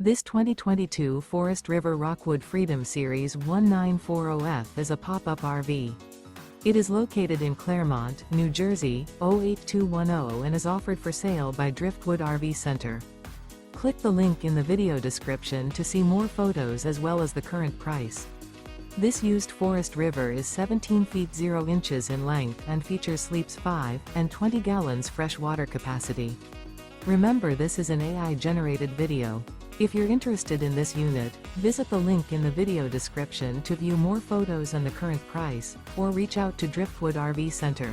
This 2022 Forest River Rockwood Freedom Series 1940F is a pop-up RV. It is located in Clermont, New Jersey, 08210 and is offered for sale by Driftwood RV Center. Click the link in the video description to see more photos as well as the current price. This used Forest River is 17 feet 0 inches in length and features sleeps 5 and 20 gallons fresh water capacity. Remember, this is an AI-generated video. If you're interested in this unit, visit the link in the video description to view more photos and the current price, or reach out to Driftwood RV Center.